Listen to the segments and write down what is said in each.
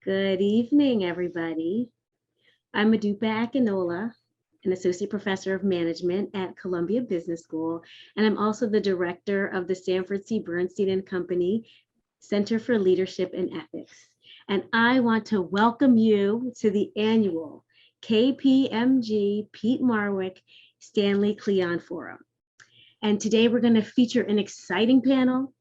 Good evening, everybody. I'm Modupe Akinola, an associate professor of management at Columbia Business School, and I'm also the director of the Sanford C. Bernstein Company Center for Leadership and Ethics. And I want to welcome you to the annual KPMG Peat Marwick Stanley Klion Forum. And today we're going to feature an exciting panel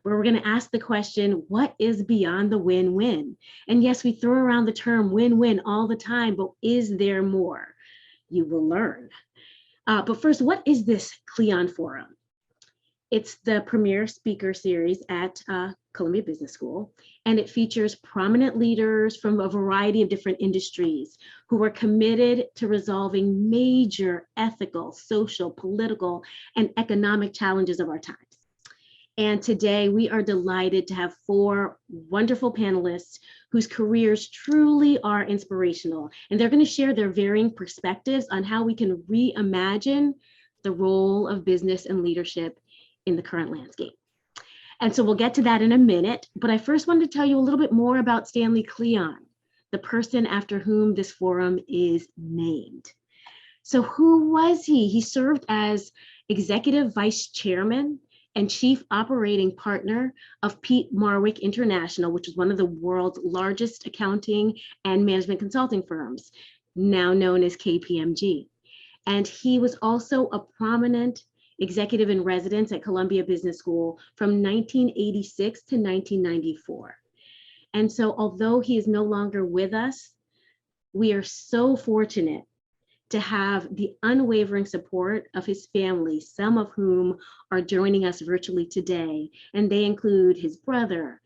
where we're going to ask the question, what is beyond the win-win? And yes, we throw around the term win-win all the time, but is there more? You will learn. But first, what is this Klion Forum? It's the premier speaker series at Columbia Business School, and it features prominent leaders from a variety of different industries who are committed to resolving major ethical, social, political, and economic challenges of our times. And today we are delighted to have four wonderful panelists whose careers truly are inspirational. And they're going to share their varying perspectives on how we can reimagine the role of business and leadership in the current landscape. And so we'll get to that in a minute, but I first wanted to tell you a little bit more about Stanley Klion, the person after whom this forum is named. So who was he? He served as executive vice chairman and chief operating partner of Peat Marwick International, which is one of the world's largest accounting and management consulting firms, now known as KPMG. And he was also a prominent executive in residence at Columbia Business School from 1986 to 1994. And so although he is no longer with us, we are so fortunate to have the unwavering support of his family, some of whom are joining us virtually today. And they include his brother,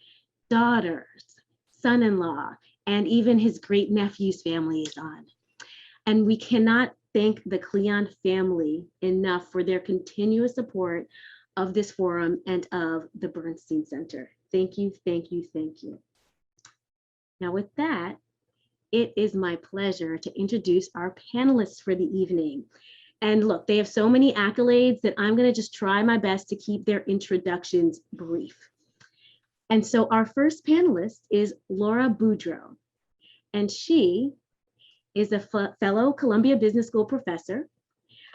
daughters, son-in-law, and even his great nephew's family is on. And we cannot thank the Klion family enough for their continuous support of this forum and of the Bernstein Center. Thank you, thank you, thank you. Now with that, it is my pleasure to introduce our panelists for the evening. And look, they have so many accolades that I'm going to just try my best to keep their introductions brief. And so our first panelist is Laura Boudreau, and she is a fellow Columbia Business School professor.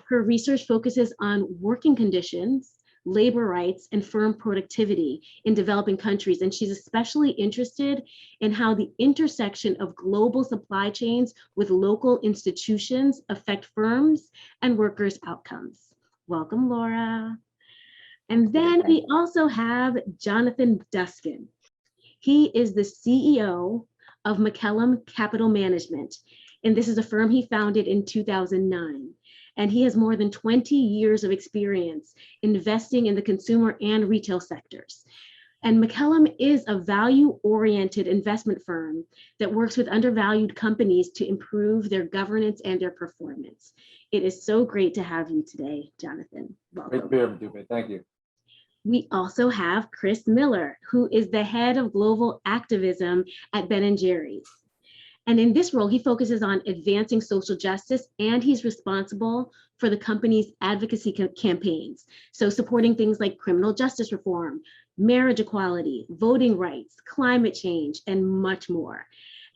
Her research focuses on working conditions, labor rights, and firm productivity in developing countries. And she's especially interested in how the intersection of global supply chains with local institutions affect firms and workers' outcomes. Welcome, Laura. And then we also have Jonathan Duskin. He is the CEO of Macellum Capital Management. And this is a firm he founded in 2009. And he has more than 20 years of experience investing in the consumer and retail sectors. And Macellum is a value-oriented investment firm that works with undervalued companies to improve their governance and their performance. It is so great to have you today, Jonathan. Welcome. Great to be here, thank you. We also have Chris Miller, who is the head of Global Activism at Ben & Jerry's. And in this role, he focuses on advancing social justice, and he's responsible for the company's advocacy campaigns. So supporting things like criminal justice reform, marriage equality, voting rights, climate change, and much more.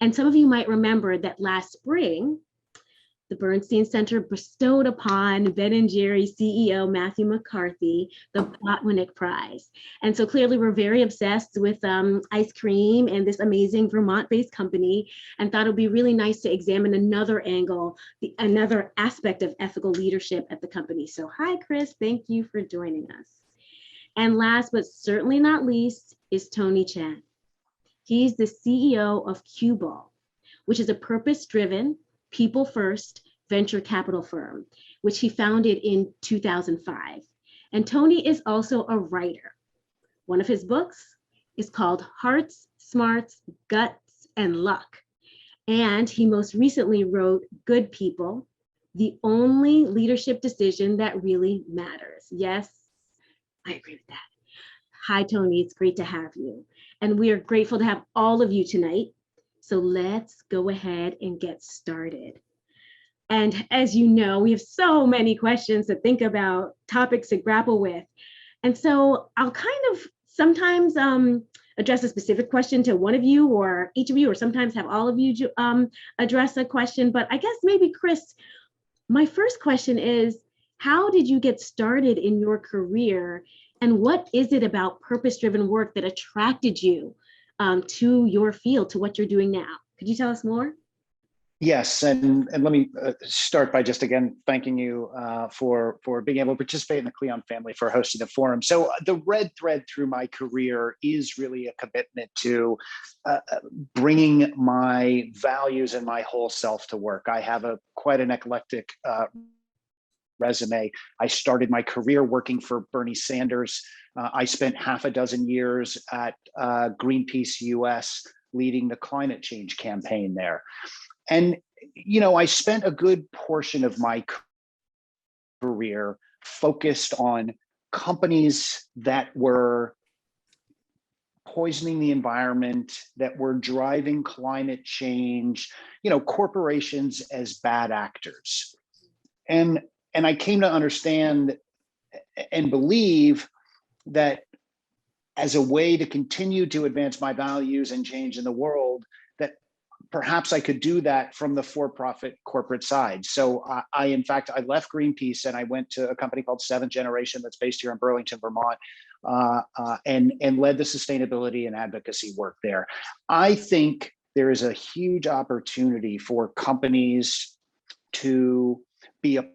And some of you might remember that last spring, the Bernstein Center bestowed upon Ben & Jerry's CEO, Matthew McCarthy, the Boudreau Prize. And so clearly we're very obsessed with ice cream and this amazing Vermont-based company, and thought it would be really nice to examine another angle, another aspect of ethical leadership at the company. So hi, Chris, thank you for joining us. And last but certainly not least is Tony Tjan. He's the CEO of Qball, which is a purpose-driven, people-first venture capital firm, which he founded in 2005. And Tony is also a writer. One of his books is called Hearts, Smarts, Guts, and Luck. And he most recently wrote Good People, the only leadership decision that really matters. Yes, I agree with that. Hi, Tony, it's great to have you. And we are grateful to have all of you tonight. So let's go ahead and get started. And as you know, we have so many questions to think about, topics to grapple with. And so I'll kind of sometimes address a specific question to one of you or each of you, or sometimes have all of you address a question. But I guess maybe Chris, my first question is, how did you get started in your career, and what is it about purpose-driven work that attracted you to your field, to what you're doing now? Could you tell us more? Yes, and let me start by just again thanking you for being able to participate in the Klion family, for hosting the forum. So the red thread through my career is really a commitment to bringing my values and my whole self to work. I have quite an eclectic resume. I started my career working for Bernie Sanders. I spent half a dozen years at Greenpeace US leading the climate change campaign there. And, you know, I spent a good portion of my career focused on companies that were poisoning the environment, that were driving climate change, you know, corporations as bad actors. And I came to understand and believe that as a way to continue to advance my values and change in the world, that perhaps I could do that from the for-profit corporate side. So in fact, I left Greenpeace and I went to a company called Seventh Generation that's based here in Burlington, Vermont, and led the sustainability and advocacy work there. I think there is a huge opportunity for companies to be a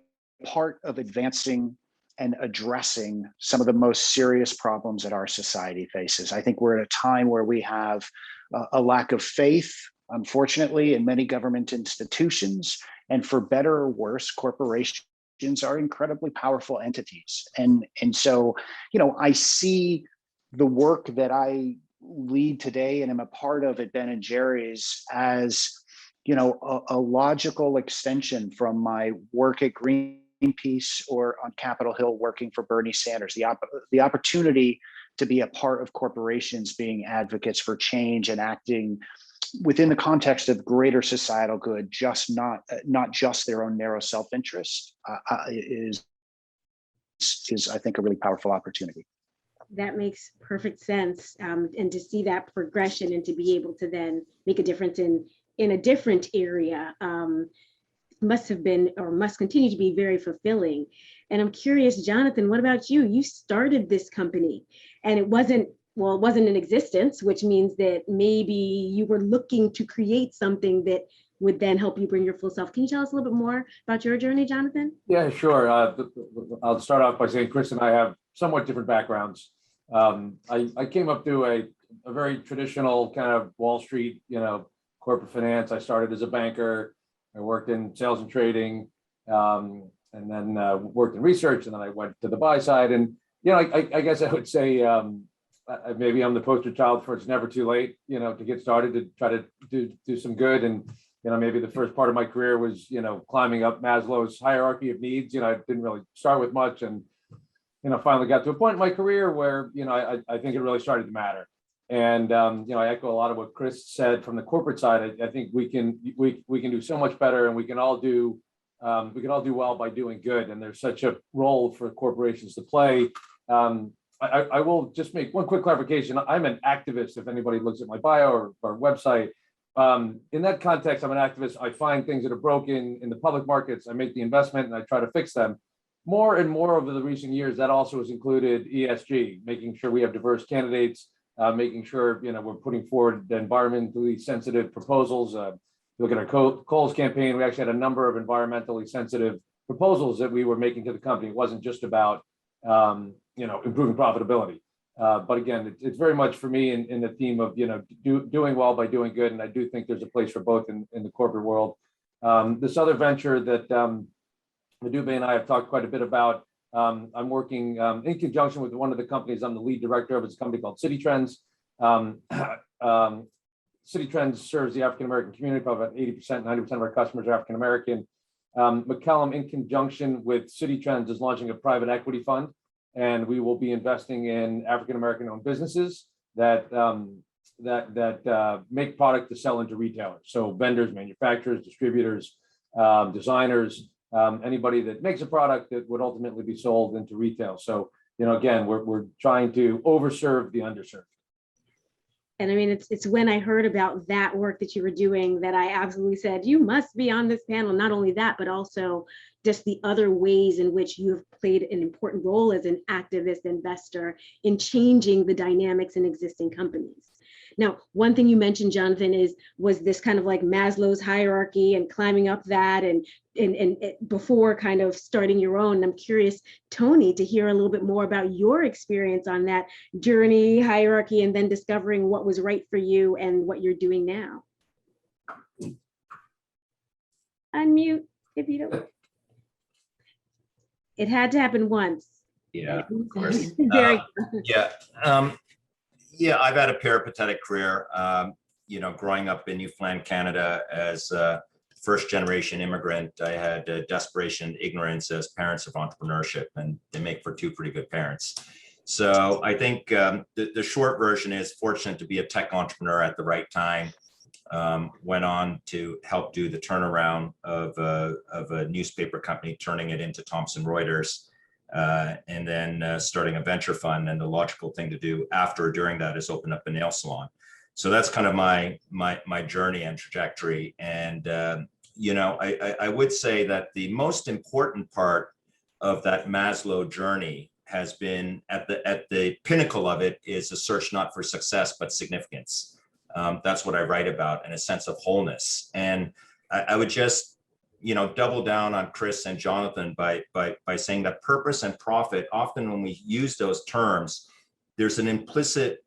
part of advancing and addressing some of the most serious problems that our society faces. I think we're at a time where we have a lack of faith, unfortunately, in many government institutions, and for better or worse, corporations are incredibly powerful entities. And so, you know, I see the work that I lead today and am a part of at Ben & Jerry's as, you know, a logical extension from my work at Greenpeace or on Capitol Hill working for Bernie Sanders. The opportunity to be a part of corporations being advocates for change and acting within the context of greater societal good, just not just their own narrow self-interest, is I think a really powerful opportunity. That makes perfect sense, and to see that progression and to be able to then make a difference in a different area must have been, or must continue to be, very fulfilling. And I'm curious, Jonathan, what about you? You started this company and it wasn't in existence, which means that maybe you were looking to create something that would then help you bring your full self. Can you tell us a little bit more about your journey, Jonathan? Yeah, sure. I'll start off by saying Chris and I have somewhat different backgrounds. I came up through a very traditional kind of Wall Street, you know, corporate finance. I started as a banker. I worked in sales and trading, and then worked in research, and then I went to the buy side. And, you know, I guess I would say maybe I'm the poster child for it's never too late, you know, to get started, to try to do some good. And, you know, maybe the first part of my career was, you know, climbing up Maslow's hierarchy of needs. You know, I didn't really start with much, and, you know, finally got to a point in my career where, you know, I think it really started to matter. And, you know, I echo a lot of what Chris said from the corporate side. I think we can do so much better, and we can all do well by doing good. And there's such a role for corporations to play. I will just make one quick clarification. I'm an activist. If anybody looks at my bio or website, in that context, I'm an activist. I find things that are broken in the public markets. I make the investment and I try to fix them. More and more over the recent years, that also has included ESG, making sure we have diverse candidates, making sure, you know, we're putting forward environmentally sensitive proposals. Look at our coals campaign. We actually had a number of environmentally sensitive proposals that we were making to the company. It wasn't just about you know, improving profitability, but again, it's very much for me in the theme of, you know, doing well by doing good. And I do think there's a place for both in the corporate world. This other venture that Modupe and I have talked quite a bit about. I'm working in conjunction with one of the companies I'm the lead director of. It's a company called City Trends. City Trends serves the African-American community. Probably about 80%, 90% of our customers are African-American. Macellum, in conjunction with City Trends, is launching a private equity fund, and we will be investing in African-American owned businesses that make product to sell into retailers. So vendors, manufacturers, distributors, designers, anybody that makes a product that would ultimately be sold into retail. So, you know, again, we're trying to overserve the underserved. And I mean, it's when I heard about that work that you were doing that I absolutely said, you must be on this panel. Not only that, but also just the other ways in which you have played an important role as an activist investor in changing the dynamics in existing companies. Now, one thing you mentioned, Jonathan, was this kind of like Maslow's hierarchy and climbing up that and before kind of starting your own. I'm curious, Tony, to hear a little bit more about your experience on that journey, hierarchy, and then discovering what was right for you and what you're doing now. Unmute if you don't. It had to happen once. Yeah, of course. Very Yeah, I've had a peripatetic career. Growing up in Newfoundland, Canada, as a first-generation immigrant, I had desperation and ignorance as parents of entrepreneurship, and they make for two pretty good parents. So I think the short version is fortunate to be a tech entrepreneur at the right time. Went on to help do the turnaround of a newspaper company, turning it into Thomson Reuters. And then starting a venture fund, and the logical thing to do after or during that is open up a nail salon. So that's kind of my journey and trajectory. And I would say that the most important part of that Maslow journey has been at the pinnacle of it is a search not for success but significance. That's what I write about, and a sense of wholeness. And I would just double down on Chris and Jonathan by saying that purpose and profit, often when we use those terms, there's an implicit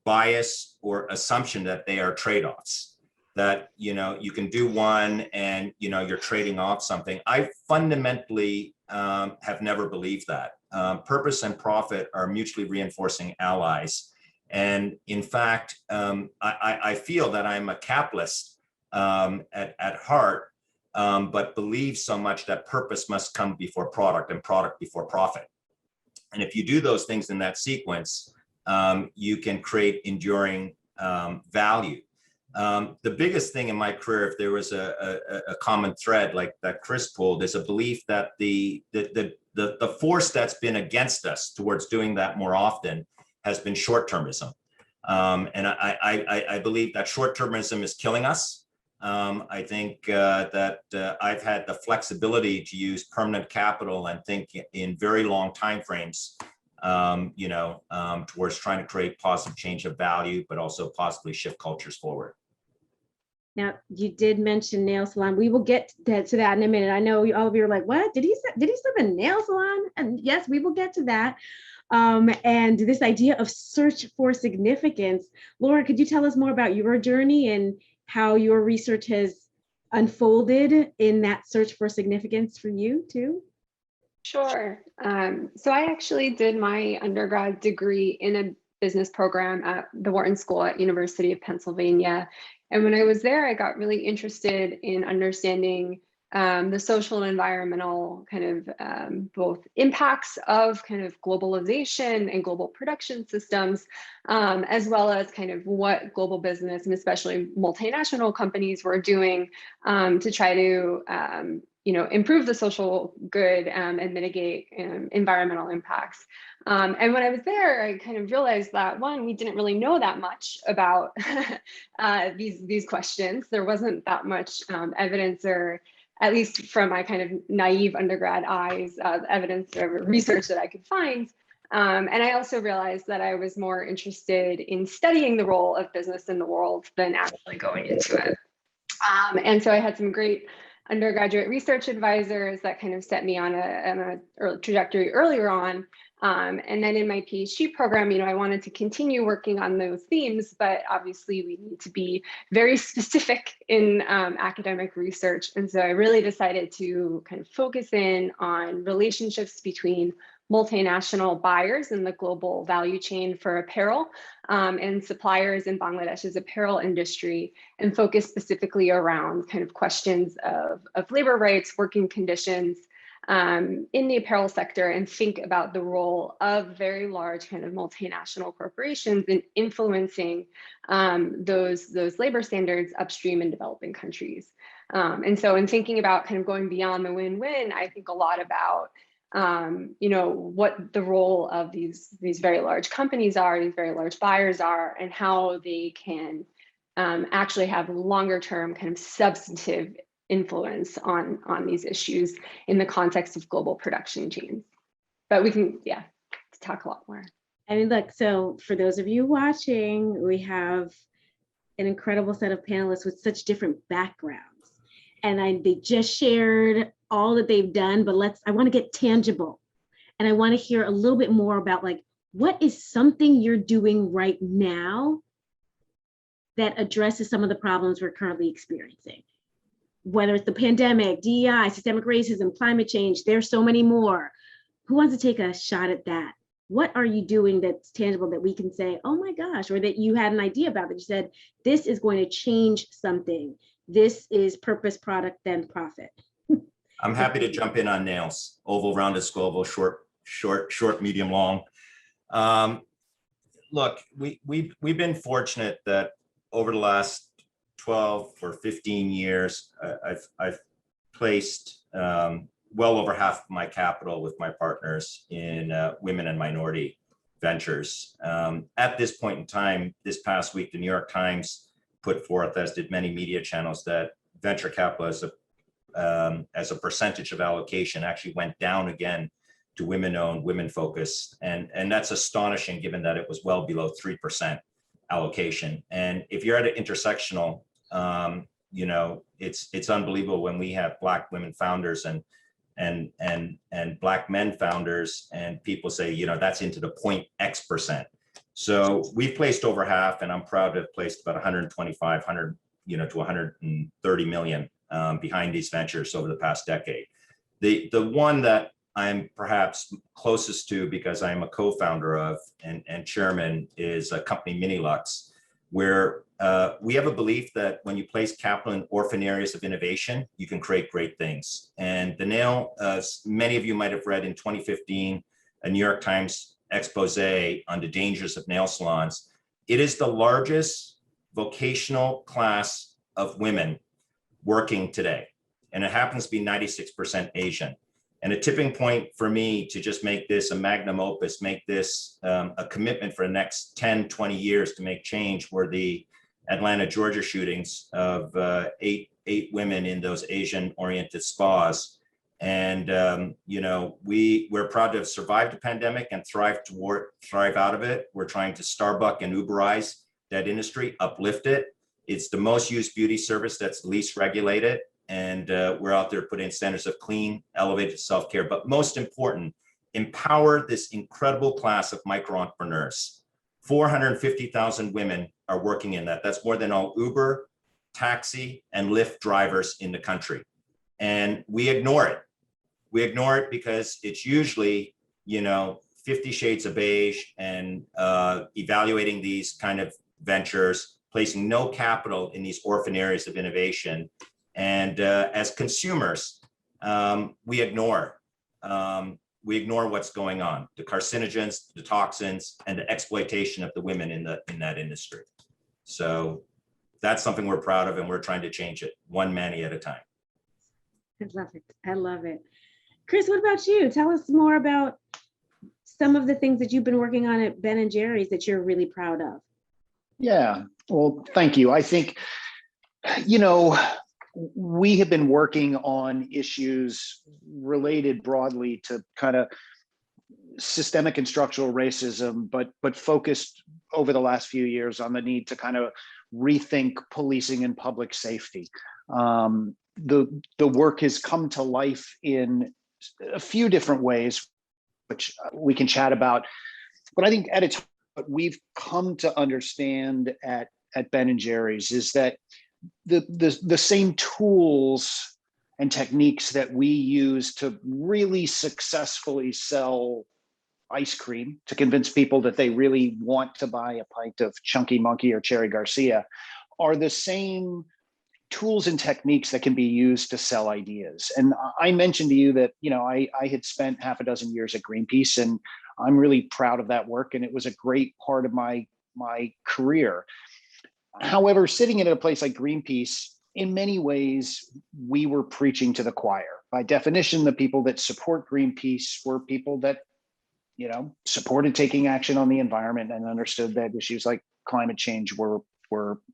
bias or assumption that they are trade-offs, that you can do one and you're trading off something. I fundamentally have never believed that. Purpose and profit are mutually reinforcing allies. And in fact, I feel that I'm a capitalist at heart, but believe so much that purpose must come before product and product before profit. And if you do those things in that sequence, you can create enduring value. The biggest thing in my career, if there was a common thread like that Chris pulled, is a belief that the force that's been against us towards doing that more often has been short-termism. And I believe that short-termism is killing us. I think that I've had the flexibility to use permanent capital and think in very long timeframes, towards trying to create positive change of value, but also possibly shift cultures forward. Now, you did mention nail salon. We will get to that in a minute. I know all of you are like, what? Did he say a nail salon? And yes, we will get to that. And this idea of search for significance. Laura, could you tell us more about your journey and how your research has unfolded in that search for significance for you too? Sure. So I actually did my undergrad degree in a business program at the Wharton School at University of Pennsylvania. And when I was there, I got really interested in understanding the social and environmental kind of both impacts of kind of globalization and global production systems, as well as kind of what global business and especially multinational companies were doing to try to improve the social good and mitigate environmental impacts. And when I was there, I kind of realized that one, we didn't really know that much about these questions. There wasn't that much evidence, or at least from my kind of naive undergrad eyes, evidence or research that I could find. And I also realized that I was more interested in studying the role of business in the world than actually going into it. And so I had some great undergraduate research advisors that kind of set me on a trajectory earlier on. And then in my PhD program, I wanted to continue working on those themes, but obviously we need to be very specific in academic research. And so I really decided to kind of focus in on relationships between multinational buyers in the global value chain for apparel and suppliers in Bangladesh's apparel industry, and focus specifically around kind of questions of labor rights, working conditions in the apparel sector, and think about the role of very large kind of multinational corporations in influencing those labor standards upstream in developing countries. And so in thinking about kind of going beyond the win-win, I think a lot about what the role of these very large companies are, these very large buyers are, and how they can actually have longer term kind of substantive influence on these issues in the context of global production chains. But we can, talk a lot more. I mean, look, so for those of you watching, we have an incredible set of panelists with such different backgrounds. And they just shared all that they've done, but I want to get tangible. And I want to hear a little bit more about like, what is something you're doing right now that addresses some of the problems we're currently experiencing? Whether it's the pandemic, DEI, systemic racism, climate change, there's so many more. Who wants to take a shot at that? What are you doing that's tangible that we can say, oh my gosh, or that you had an idea about that you said, this is going to change something. This is purpose, product, then profit. I'm happy to jump in on nails, oval, rounded, squoval, short, medium, long. Look, we've been fortunate that over the last 12 or 15 years, I've placed well over half of my capital with my partners in women and minority ventures. At this point in time, this past week, the New York Times put forth, as did many media channels, that venture capital as a percentage of allocation actually went down again to women-owned, women-focused, and that's astonishing given that it was well below 3% allocation. And if you're at an intersectional, it's unbelievable when we have Black women founders and Black men founders, and people say, that's into the 0.X%. So we've placed over half, and I'm proud to have placed about 125, to 130 million behind these ventures over the past decade. The one that I'm perhaps closest to, because I'm a co-founder of and chairman, is a company, Minilux, where we have a belief that when you place capital in orphan areas of innovation, you can create great things. And the nail, many of you might have read in 2015, a New York Times expose on the dangers of nail salons. It is the largest vocational class of women working today, and it happens to be 96% Asian. And a tipping point for me to just make this a magnum opus, make this a commitment for the next 10, 20 years to make change, were the Atlanta, Georgia shootings of eight women in those Asian-oriented spas. And we're proud to have survived the pandemic and thrive out of it. We're trying to Starbucks and Uberize that industry, uplift it. It's the most used beauty service that's least regulated. And we're out there putting standards of clean, elevated self-care, but most important, empower this incredible class of micro entrepreneurs. 450,000 women are working in that. That's more than all Uber, taxi, and Lyft drivers in the country. And we ignore it. We ignore it because it's usually, 50 shades of beige and evaluating these kind of ventures, placing no capital in these orphan areas of innovation. And as consumers, we ignore what's going on, the carcinogens, the toxins, and the exploitation of the women in that industry. So that's something we're proud of, and we're trying to change it one Manny at a time. I love it. I love it. Chris, what about you? Tell us more about some of the things that you've been working on at Ben & Jerry's that you're really proud of. Yeah, well, thank you. I think, we have been working on issues related broadly to kind of systemic and structural racism, but focused over the last few years on the need to kind of rethink policing and public safety. The work has come to life in a few different ways, which we can chat about. But I think at its what we've come to understand at Ben & Jerry's is that the same tools and techniques that we use to really successfully sell ice cream to convince people that they really want to buy a pint of Chunky Monkey or Cherry Garcia are the same tools and techniques that can be used to sell ideas. And I mentioned to you that, I had spent half a dozen years at Greenpeace, and I'm really proud of that work. And it was a great part of my career. However, sitting in a place like Greenpeace, in many ways, we were preaching to the choir. by definition, the people that support Greenpeace were people that, supported taking action on the environment and understood that issues like climate change were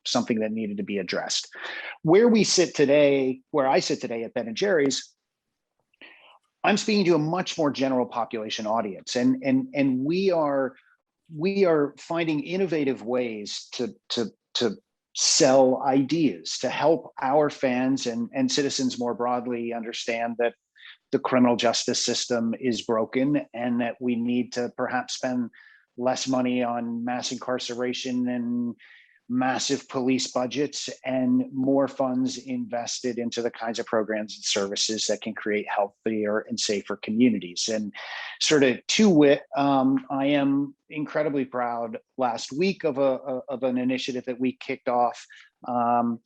something that needed to be addressed. Where I sit today at Ben and Jerry's, I'm speaking to a much more general population audience, and we are finding innovative ways to sell ideas to help our fans and citizens more broadly understand that the criminal justice system is broken and that we need to perhaps spend less money on mass incarceration and massive police budgets and more funds invested into the kinds of programs and services that can create healthier and safer communities. And sort of to wit, I am incredibly proud last week of an initiative that we kicked off. And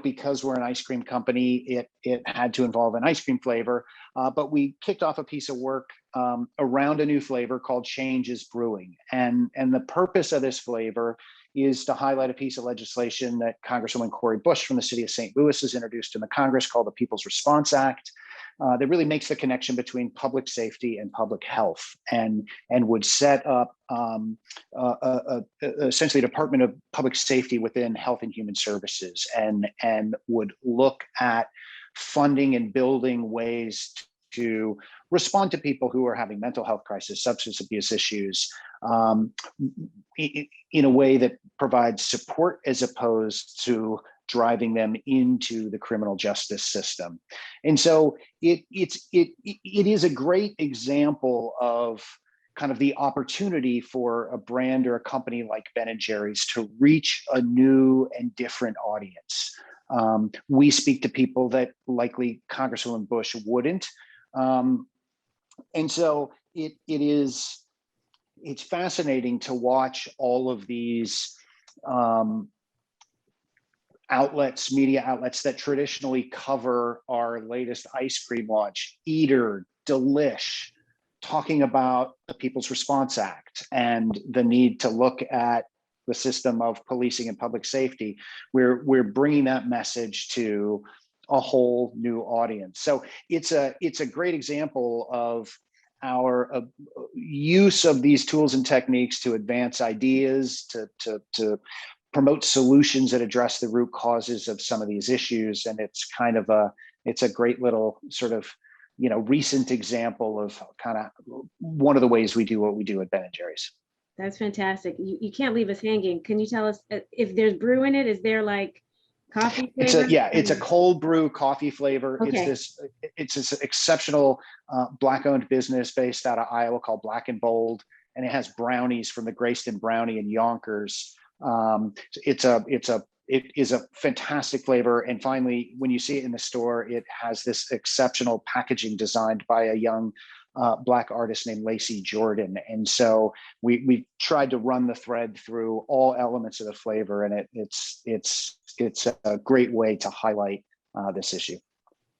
because we're an ice cream company, it had to involve an ice cream flavor, but we kicked off a piece of work around a new flavor called Change is Brewing. And the purpose of this flavor is to highlight a piece of legislation that Congresswoman Cori Bush from the city of St. Louis has introduced in the Congress called the People's Response Act, that really makes the connection between public safety and public health, and would set up essentially a Department of Public Safety within Health and Human Services, and would look at funding and building ways to respond to people who are having mental health crisis, substance abuse issues, in a way that provides support as opposed to driving them into the criminal justice system. And so it is a great example of kind of the opportunity for a brand or a company like Ben & Jerry's to reach a new and different audience. We speak to people that likely Congresswoman Bush wouldn't. And so it's fascinating to watch all of these media outlets that traditionally cover our latest ice cream launch, Eater, Delish, talking about the People's Response Act and the need to look at the system of policing and public safety. We're bringing that message to a whole new audience. So it's a great example of our use of these tools and techniques to advance ideas, to promote solutions that address the root causes of some of these issues. And it's kind of it's a great little sort of, recent example of kind of one of the ways we do what we do at Ben & Jerry's. That's fantastic. You can't leave us hanging. Can you tell us if there's brew in it? Is there like coffee flavor? It's a cold brew coffee flavor. Okay. It's this exceptional Black-owned business based out of Iowa called Black and Bold, and it has brownies from the Greyston Brownie in Yonkers. It is a fantastic flavor. And finally, when you see it in the store, it has this exceptional packaging designed by a young Black artist named Lacey Jordan. And so we tried to run the thread through all elements of the flavor, and it's a great way to highlight this issue.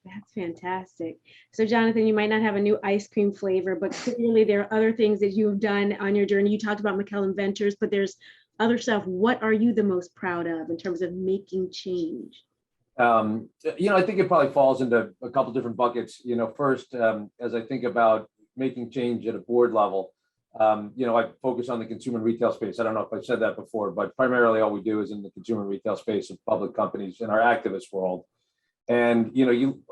That's fantastic. So Jonathan, you might not have a new ice cream flavor, but clearly there are other things that you've done on your journey. You talked about Macellum Ventures, but there's other stuff. What are you the most proud of in terms of making change? I think it probably falls into a couple different buckets. First, as I think about making change at a board level, I focus on the consumer and retail space. I don't know if I've said that before, but primarily all we do is in the consumer and retail space of public companies in our activist world. And,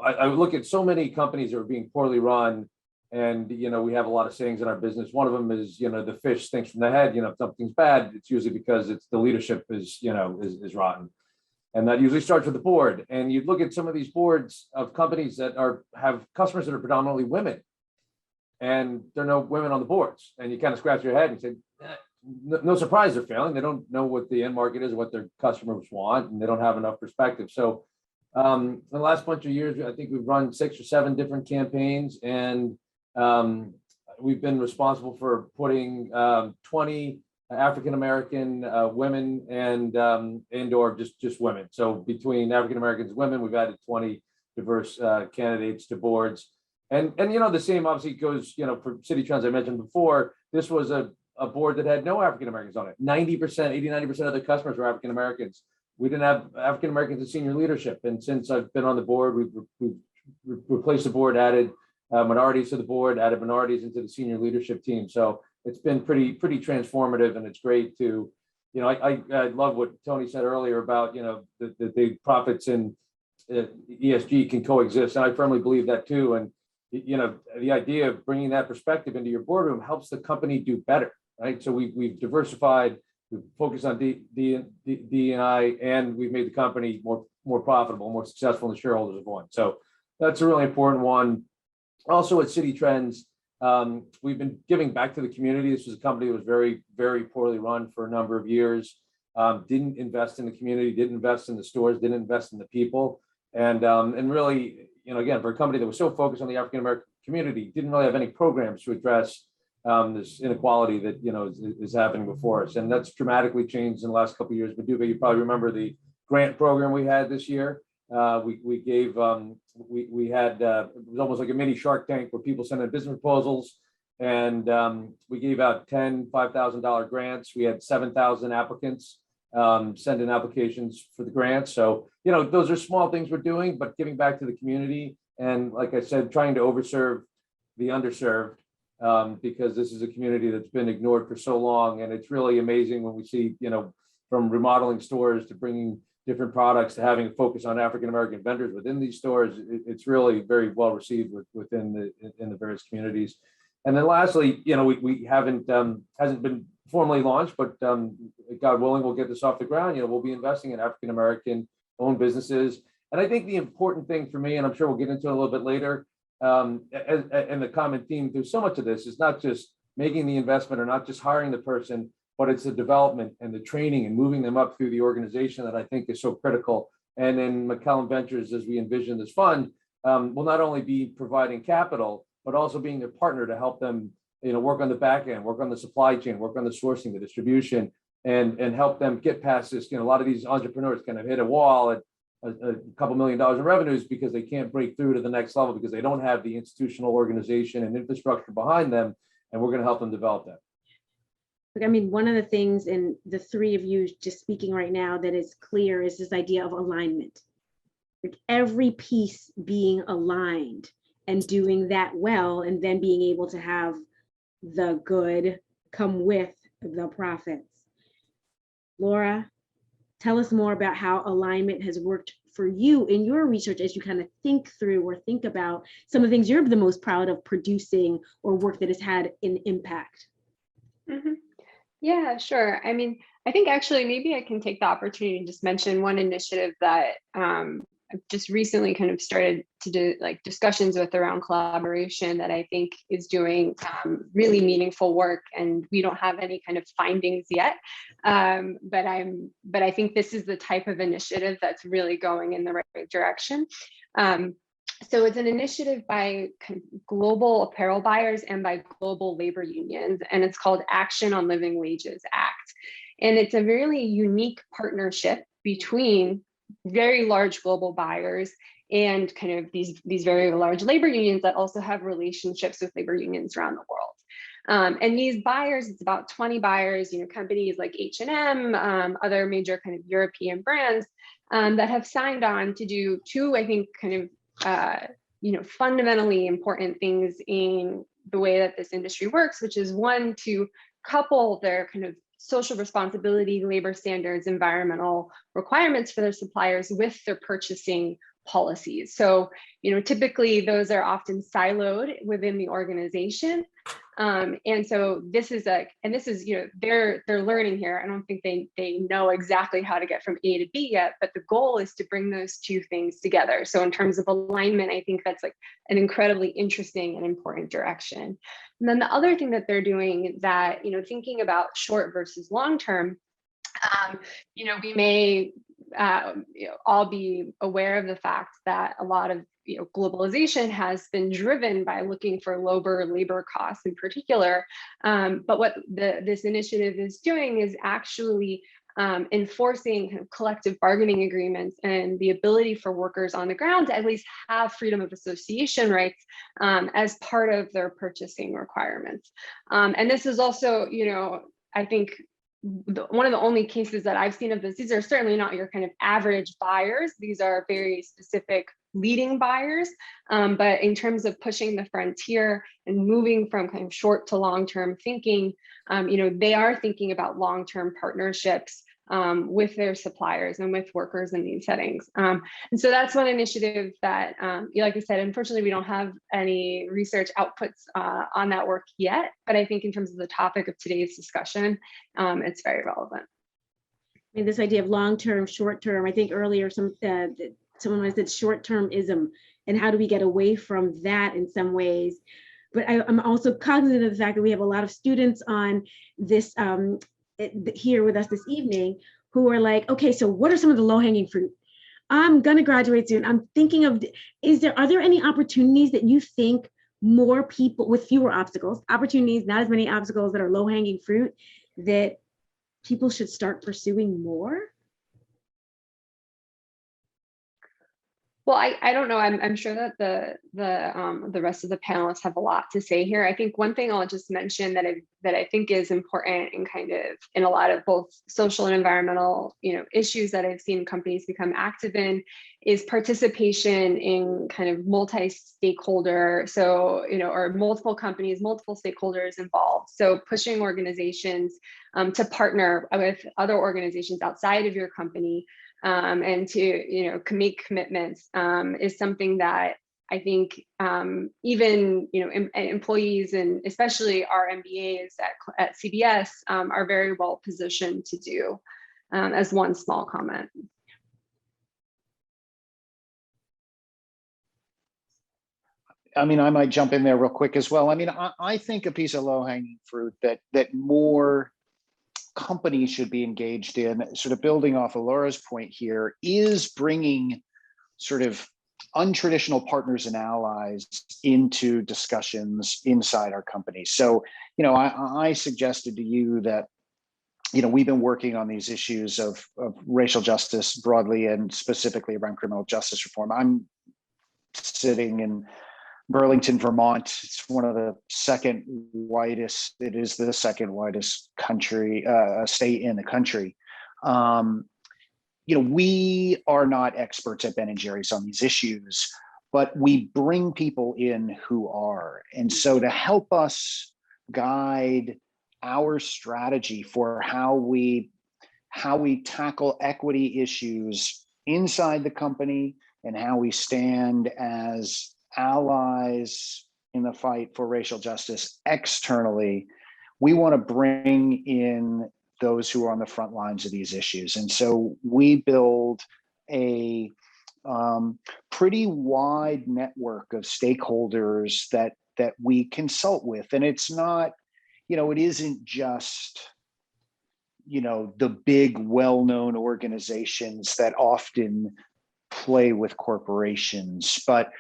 I look at so many companies that are being poorly run, and, we have a lot of sayings in our business. One of them is, the fish stinks from the head. If something's bad, it's usually because the leadership is rotten. And that usually starts with the board. And you look at some of these boards of companies that have customers that are predominantly women, and there are no women on the boards. And you kind of scratch your head and say, no surprise they're failing. They don't know what the end market is, what their customers want, and they don't have enough perspective. So in the last bunch of years, I think we've run 6 or 7 different campaigns, and we've been responsible for putting 20 African-American women and or just women. So between African-Americans and women, we've added 20 diverse candidates to boards. And the same obviously goes, for City Trends I mentioned before. This was a board that had no African-Americans on it. 90% of the customers were African-Americans. We didn't have African-Americans in senior leadership. And since I've been on the board, we've replaced the board, added minorities to the board, added minorities into the senior leadership team. So it's been pretty transformative, and it's great to, I love what Tony said earlier about, the profits and ESG can coexist, and I firmly believe that too. And the idea of bringing that perspective into your boardroom helps the company do better, right? So we've diversified, we've focused on D&I, and we've made the company more profitable, more successful, and the shareholders have won. So that's a really important one. Also at City Trends, we've been giving back to the community. This was a company that was very, very poorly run for a number of years. Didn't invest in the community, didn't invest in the stores, didn't invest in the people, and really, again, for a company that was so focused on the African American community, didn't really have any programs to address this inequality that is happening before us, and that's dramatically changed in the last couple of years. Modupe, you probably remember the grant program we had this year. We gave we had it was almost like a mini Shark Tank where people sent in business proposals, and we gave out 10 $5,000 grants. We had 7,000 applicants send in applications for the grants. So those are small things we're doing, but giving back to the community, and like I said, trying to overserve the underserved, because this is a community that's been ignored for so long. And it's really amazing when we see, from remodeling stores to bringing different products to having a focus on African American vendors within these stores. It's really very well received within the various communities. And then lastly, we haven't hasn't been formally launched, but God willing, we'll get this off the ground. We'll be investing in African American owned businesses. And I think the important thing for me, and I'm sure we'll get into it a little bit later, and the common theme through so much of this is not just making the investment or not just hiring the person, but it's the development and the training and moving them up through the organization that I think is so critical. And in Macellum Ventures, as we envision this fund, will not only be providing capital, but also being their partner to help them, work on the back end, work on the supply chain, work on the sourcing, the distribution, and help them get past this. A lot of these entrepreneurs kind of hit a wall at a couple $1 million in revenues because they can't break through to the next level because they don't have the institutional organization and infrastructure behind them. And we're going to help them develop that. I mean, one of the things, and the three of you just speaking right now, that is clear is this idea of alignment. Like every piece being aligned and doing that well, and then being able to have the good come with the profits. Laura, tell us more about how alignment has worked for you in your research as you kind of think through or think about some of the things you're the most proud of producing or work that has had an impact. Mm-hmm. Yeah, sure. I mean, I think actually maybe I can take the opportunity to just mention one initiative that I've just recently kind of started to do discussions with around collaboration that I think is doing really meaningful work, and we don't have any kind of findings yet. But I think this is the type of initiative that's really going in the right direction. So it's an initiative by global apparel buyers and by global labor unions, and it's called Action on Living Wages Act. And it's a really unique partnership between very large global buyers and kind of these very large labor unions that also have relationships with labor unions around the world. And these buyers, it's about 20 buyers, companies like H&M, other major kind of European brands that have signed on to do two, I think, kind of fundamentally important things in the way that this industry works, which is one, to couple their kind of social responsibility, labor standards, environmental requirements for their suppliers with their purchasing policies. So, typically those are often siloed within the organization. And so this is they're learning here. I don't think they know exactly how to get from A to B yet, but the goal is to bring those two things together. So in terms of alignment, I think that's like an incredibly interesting and important direction. And then the other thing that they're doing that, thinking about short versus long term, we may all be aware of the fact that a lot of globalization has been driven by looking for lower labor costs in particular. But what this initiative is doing is actually enforcing kind of collective bargaining agreements and the ability for workers on the ground to at least have freedom of association rights as part of their purchasing requirements. And this is also, I think, one of the only cases that I've seen of this. These are certainly not your kind of average buyers. These are very specific leading buyers, but in terms of pushing the frontier and moving from kind of short to long-term thinking, they are thinking about long-term partnerships with their suppliers and with workers in these settings. And so that's one initiative that, like I said, unfortunately, we don't have any research outputs on that work yet, but I think in terms of the topic of today's discussion, it's very relevant. I mean, this idea of long-term, short-term, I think earlier someone said short-termism, and how do we get away from that in some ways? But I'm also cognizant of the fact that we have a lot of students on this here with us this evening who are like, okay, so what are some of the low-hanging fruit? I'm going to graduate soon. I'm thinking of, are there any opportunities that you think more people with fewer obstacles, opportunities, not as many obstacles that are low-hanging fruit, that people should start pursuing more? Well, I don't know. I'm sure that the rest of the panelists have a lot to say here. I think one thing I'll just mention that I think is important and kind of in a lot of both social and environmental issues that I've seen companies become active in is participation in kind of multi-stakeholder, or multiple companies, multiple stakeholders involved. So pushing organizations to partner with other organizations outside of your company. And to make commitments is something that I think even employees and especially our MBAs at CBS are very well positioned to do. As one small comment. I mean, I might jump in there real quick as well. I mean, I think a piece of low-hanging fruit that more companies should be engaged in, sort of building off of Laura's point here, is bringing sort of untraditional partners and allies into discussions inside our company. So, I suggested to you that, we've been working on these issues of racial justice broadly and specifically around criminal justice reform. I'm sitting in Burlington, Vermont. It's one of the second whitest. It is the second whitest state in the country. We are not experts at Ben & Jerry's on these issues, but we bring people in who are. And so to help us guide our strategy for how we tackle equity issues inside the company and how we stand as allies in the fight for racial justice externally, we want to bring in those who are on the front lines of these issues. And so we build a pretty wide network of stakeholders that we consult with. And it's not, it isn't just, the big well-known organizations that often play with corporations, but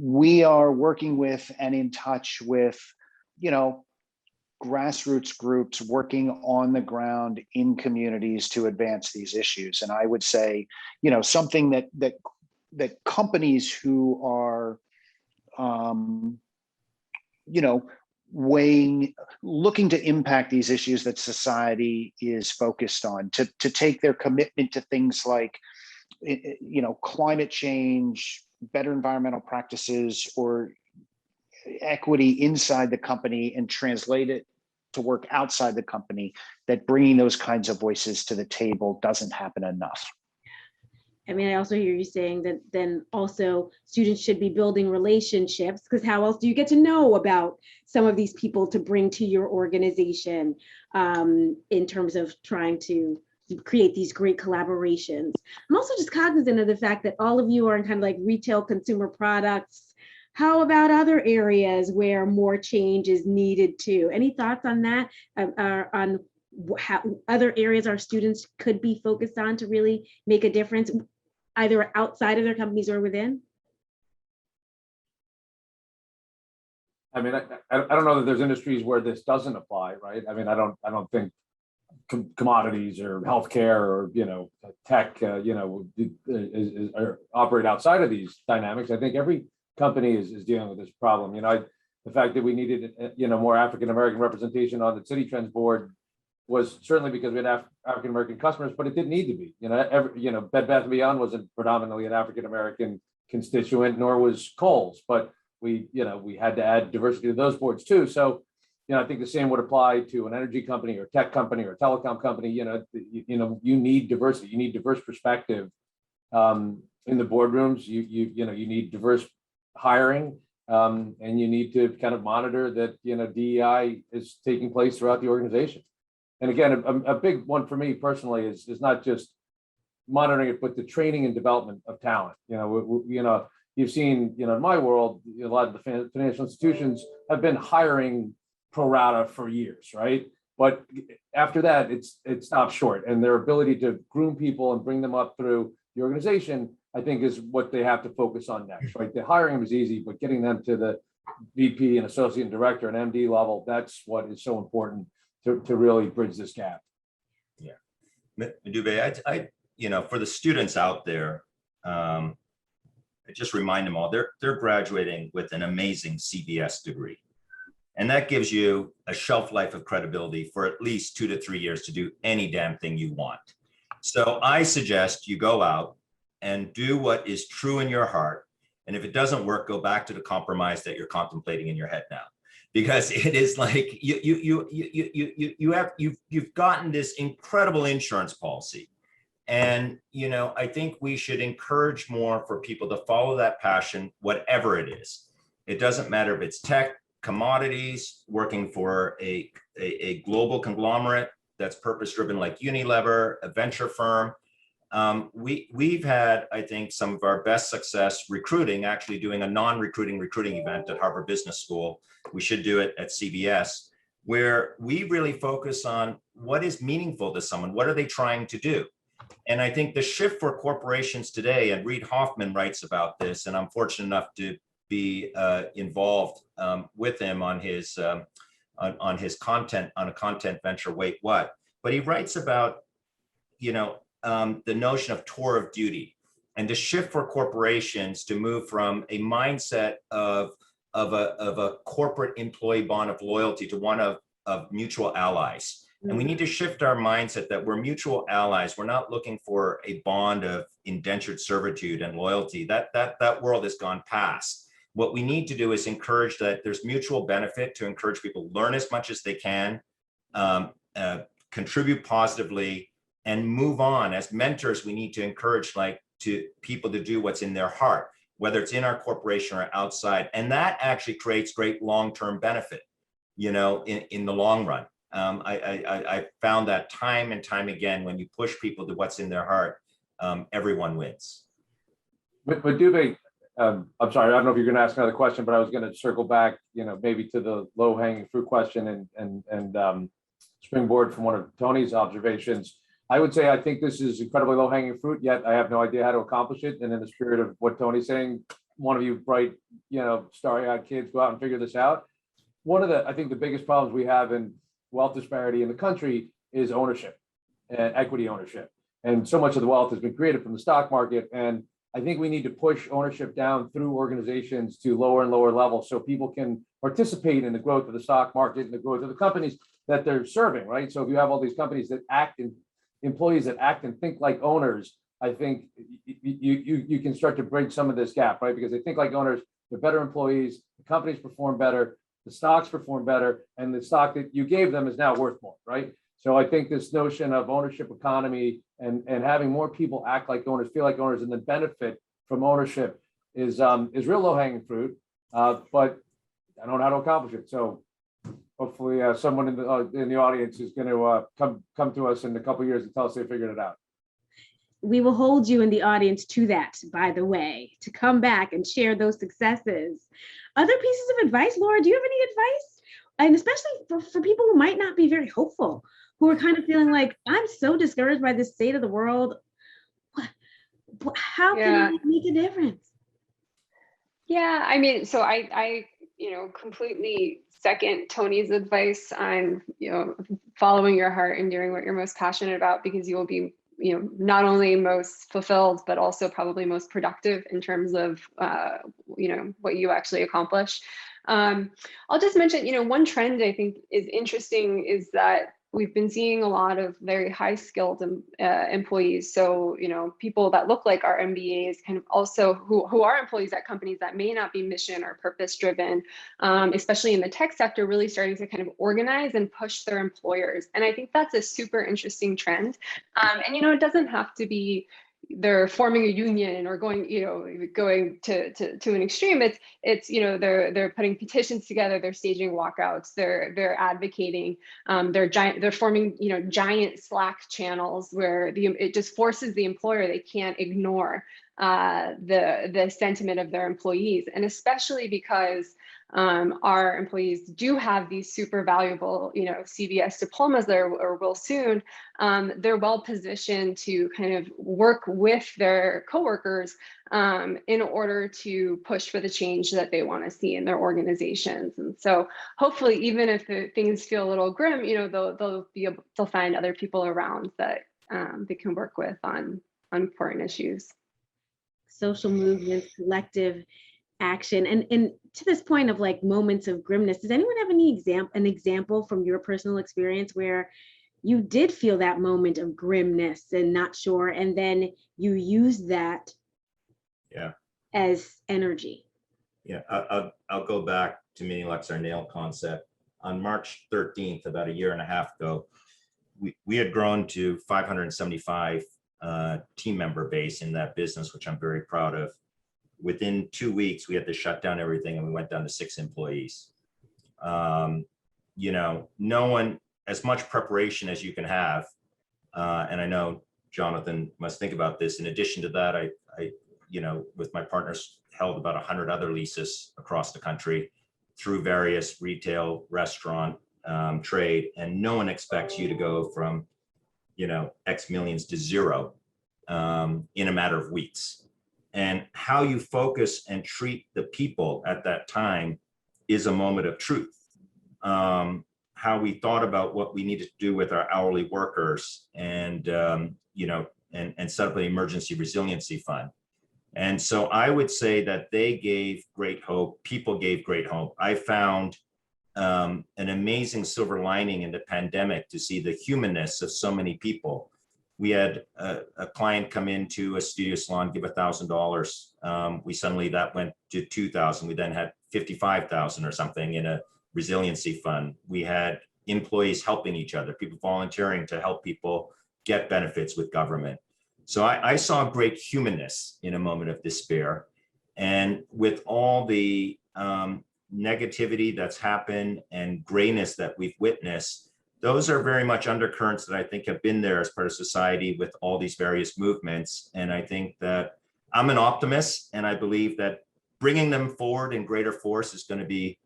we are working with and in touch with, grassroots groups working on the ground in communities to advance these issues. And I would say, something that companies who are, looking to impact these issues that society is focused on, to take their commitment to things like, climate change, better environmental practices, or equity inside the company and translate it to work outside the company, that bringing those kinds of voices to the table doesn't happen enough. I mean, I also hear you saying that then also students should be building relationships, because how else do you get to know about some of these people to bring to your organization in terms of trying to create these great collaborations. I'm also just cognizant of the fact that all of you are in kind of like retail consumer products. How about other areas where more change is needed too? Any thoughts on that, on how other areas our students could be focused on to really make a difference, either outside of their companies or within? I mean, I don't know that there's industries where this doesn't apply, right? I mean, I don't think commodities or healthcare or tech operate outside of these dynamics. I think every company is dealing with this problem. The fact that we needed more African American representation on the City Trends board was certainly because we had African American customers, but it didn't need to be. Bed Bath & Beyond wasn't predominantly an African American constituent, nor was Kohl's, but we had to add diversity to those boards too. So, I think the same would apply to an energy company or tech company or a telecom company. You need diversity. You need diverse perspective in the boardrooms. You need diverse hiring, and you need to kind of monitor that DEI is taking place throughout the organization. And again, a big one for me personally is not just monitoring it, but the training and development of talent. You've seen, in my world, a lot of the financial institutions have been hiring pro rata for years, right? But after that, it stops short, and their ability to groom people and bring them up through the organization, I think, is what they have to focus on next, right? The hiring them is easy, but getting them to the VP and associate and director and MD level, that's what is so important to really bridge this gap. Yeah, Modupe, for the students out there, I just remind them all they're graduating with an amazing CBS degree. And that gives you a shelf life of credibility for at least 2 to 3 years to do any damn thing you want. So I suggest you go out and do what is true in your heart. And if it doesn't work, go back to the compromise that you're contemplating in your head now, because it is like you've gotten this incredible insurance policy. And, I think we should encourage more for people to follow that passion, whatever it is. It doesn't matter if it's tech, commodities, working for a global conglomerate that's purpose-driven like Unilever, a venture firm. We've had, I think, some of our best success recruiting, actually doing a non-recruiting event at Harvard Business School. We should do it at CBS, where we really focus on what is meaningful to someone. What are they trying to do? And I think the shift for corporations today, and Reid Hoffman writes about this, and I'm fortunate enough to be involved with him on his content, on a content venture, Wait What? But he writes about, the notion of tour of duty, and the shift for corporations to move from a mindset of a corporate employee bond of loyalty to one of mutual allies. And we need to shift our mindset that we're mutual allies. We're not looking for a bond of indentured servitude and loyalty. That world has gone past. What we need to do is encourage that there's mutual benefit, to encourage people to learn as much as they can, contribute positively, and move on. As mentors, we need to encourage people to do what's in their heart, whether it's in our corporation or outside. And that actually creates great long-term benefit, in the long run. I found that time and time again, when you push people to what's in their heart, everyone wins. But Dubé, I'm sorry, I don't know if you're going to ask another question, but I was going to circle back, maybe to the low-hanging fruit question and springboard from one of Tony's observations. I would say I think this is incredibly low-hanging fruit, yet I have no idea how to accomplish it. And in the spirit of what Tony's saying, one of you bright, starry-eyed kids, go out and figure this out. One of I think the biggest problems we have in wealth disparity in the country is ownership and equity ownership. And so much of the wealth has been created from the stock market. And I think we need to push ownership down through organizations to lower and lower levels, so people can participate in the growth of the stock market and the growth of the companies that they're serving, right? So if you have all these companies that employees that act and think like owners, I think you can start to bridge some of this gap, right? Because they think like owners, they're better employees, the companies perform better, the stocks perform better, and the stock that you gave them is now worth more, right? So I think this notion of ownership economy and having more people act like owners, feel like owners, and then benefit from ownership is real low-hanging fruit, but I don't know how to accomplish it. So hopefully someone in the audience is going to come to us in a couple of years and tell us they figured it out. We will hold you in the audience to that, by the way, to come back and share those successes. Other pieces of advice, Laura, do you have any advice? And especially for people who might not be very hopeful, who are kind of feeling like, I'm so discouraged by the state of the world. How can I make a difference? Yeah, I mean, so I completely second Tony's advice on, following your heart and doing what you're most passionate about, because you will be, not only most fulfilled, but also probably most productive in terms of, what you actually accomplish. I'll just mention, one trend I think is interesting is that we've been seeing a lot of very high-skilled employees. So, people that look like our MBAs, kind of also who are employees at companies that may not be mission or purpose-driven, especially in the tech sector, really starting to kind of organize and push their employers. And I think that's a super interesting trend. And it doesn't have to be they're forming a union or going to an extreme. It's they're putting petitions together, they're staging walkouts, they're advocating, they're forming giant Slack channels where it just forces the employer, they can't ignore the sentiment of their employees. And especially because our employees do have these super valuable, CBS diplomas or will soon, they're well positioned to kind of work with their coworkers in order to push for the change that they want to see in their organizations. And so hopefully, even if things feel a little grim, they'll find other people around that they can work with on important issues. Social movements, collective action, and to this point of like moments of grimness, does anyone have an example from your personal experience where you did feel that moment of grimness and not sure, and then you used that as energy? I'll go back to mini Lexar nail concept. On March 13th, about a year and a half ago, we had grown to 575 team member base in that business, which I'm very proud of. Within 2 weeks, we had to shut down everything and we went down to 6 employees. No one, as much preparation as you can have. And I know Jonathan must think about this. In addition to that, I with my partners, held about 100 other leases across the country through various retail, restaurant, trade, and no one expects you to go from, X millions to zero in a matter of weeks. And how you focus and treat the people at that time is a moment of truth. How we thought about what we needed to do with our hourly workers and, and set up an emergency resiliency fund. And so I would say that they gave great hope. People gave great hope. I found an amazing silver lining in the pandemic to see the humanness of so many people. We had a client come into a studio salon, give $1,000. We suddenly, that went to $2,000. We then had $55,000 or something in a resiliency fund. We had employees helping each other, people volunteering to help people get benefits with government. So I saw great humanness in a moment of despair. And with all the negativity that's happened and grayness that we've witnessed, those are very much undercurrents that I think have been there as part of society with all these various movements. And I think that I'm an optimist, and I believe that bringing them forward in greater force is going to be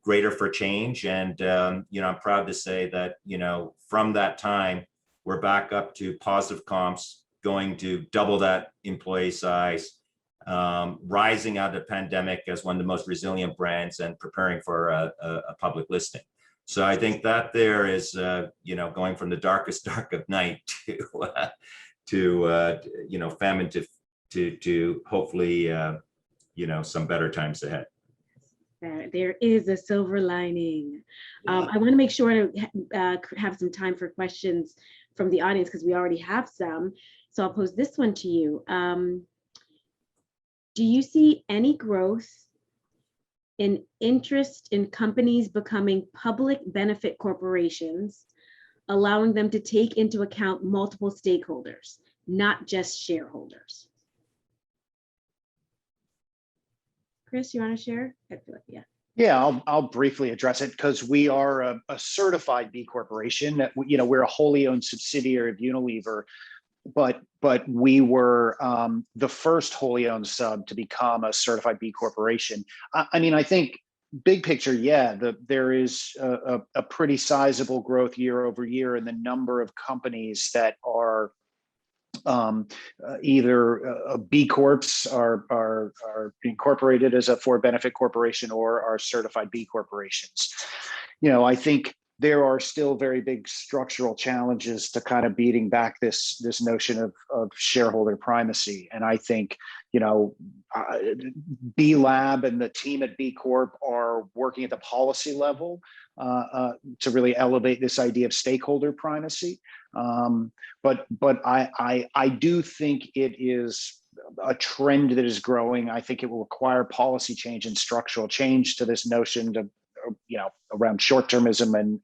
greater for change. And, I'm proud to say that, from that time, we're back up to positive comps, going to double that employee size, rising out of the pandemic as one of the most resilient brands and preparing for a public listing. So I think that there is, going from the darkest dark of night to famine to hopefully, some better times ahead. There is a silver lining. I want to make sure to have some time for questions from the audience because we already have some. So I'll pose this one to you. Do you see any growth in interest in companies becoming public benefit corporations, allowing them to take into account multiple stakeholders, not just shareholders? Chris, you want to share? I feel like, yeah. Yeah, I'll briefly address it because we are a certified B corporation. We're a wholly owned subsidiary of Unilever, but we were the first wholly owned sub to become a certified B corporation. I think big picture, there is a pretty sizable growth year over year in the number of companies that are either B Corps are incorporated as a for benefit corporation or are certified B corporations. I think there are still very big structural challenges to kind of beating back this notion of shareholder primacy. And I think, B Lab and the team at B Corp are working at the policy level to really elevate this idea of stakeholder primacy. But I do think it is a trend that is growing. I think it will require policy change and structural change to this notion of, around short-termism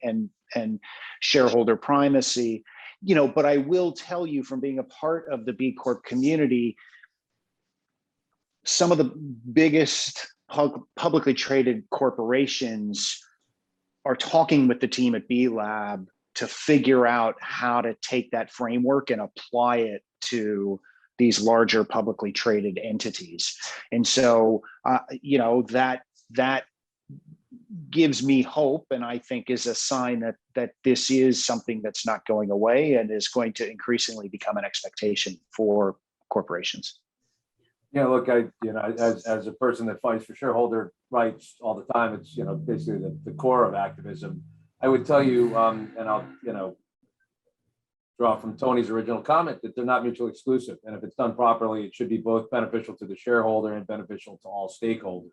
and shareholder primacy. But I will tell you, from being a part of the B Corp community, some of the biggest publicly traded corporations are talking with the team at B Lab to figure out how to take that framework and apply it to these larger publicly traded entities. And so, that gives me hope, and I think is a sign that this is something that's not going away and is going to increasingly become an expectation for corporations. Yeah, look, as a person that fights for shareholder rights all the time, it's, basically the core of activism. I would tell you, and I'll, draw from Tony's original comment, that they're not mutually exclusive. And if it's done properly, it should be both beneficial to the shareholder and beneficial to all stakeholders.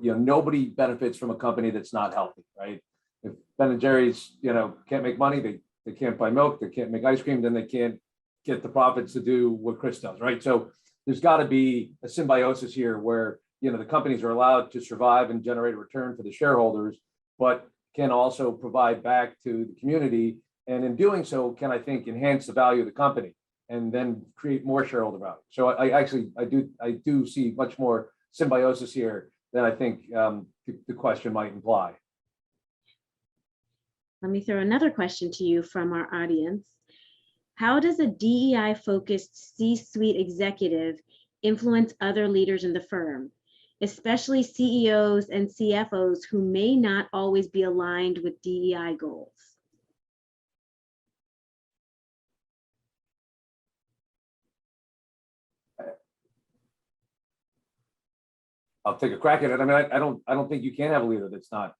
Nobody benefits from a company that's not healthy, right? If Ben & Jerry's, can't make money, they can't buy milk, they can't make ice cream, then they can't get the profits to do what Chris does, right? So there's got to be a symbiosis here where, the companies are allowed to survive and generate a return for the shareholders, but can also provide back to the community. And in doing so, can, I think, enhance the value of the company and then create more shareholder value. So I do see much more symbiosis here than I think the question might imply. Let me throw another question to you from our audience. How does a DEI-focused C-suite executive influence other leaders in the firm, especially CEOs and CFOs who may not always be aligned with DEI goals? I'll take a crack at it. I mean, I don't think you can have a leader that's not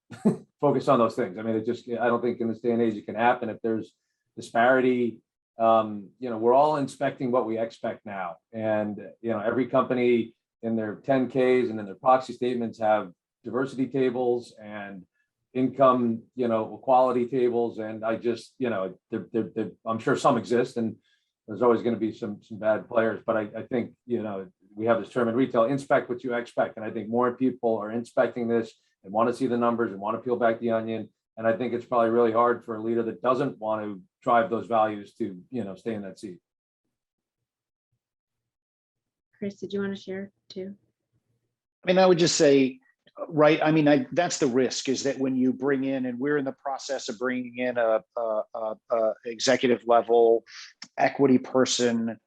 focused on those things. I mean, I don't think in this day and age it can happen. If there's disparity, we're all inspecting what we expect now. And, every company in their 10Ks and in their proxy statements have diversity tables and income, equality tables. And I just, I'm sure some exist, and there's always going to be some bad players. But I think, we have this term in retail, inspect what you expect. And I think more people are inspecting this and want to see the numbers and want to peel back the onion. And I think it's probably really hard for a leader that doesn't want to drive those values to, stay in that seat. Chris, did you want to share too? I mean, I would just say, right. I mean, that's the risk, is that when you bring in, and we're in the process of bringing in a executive level equity person,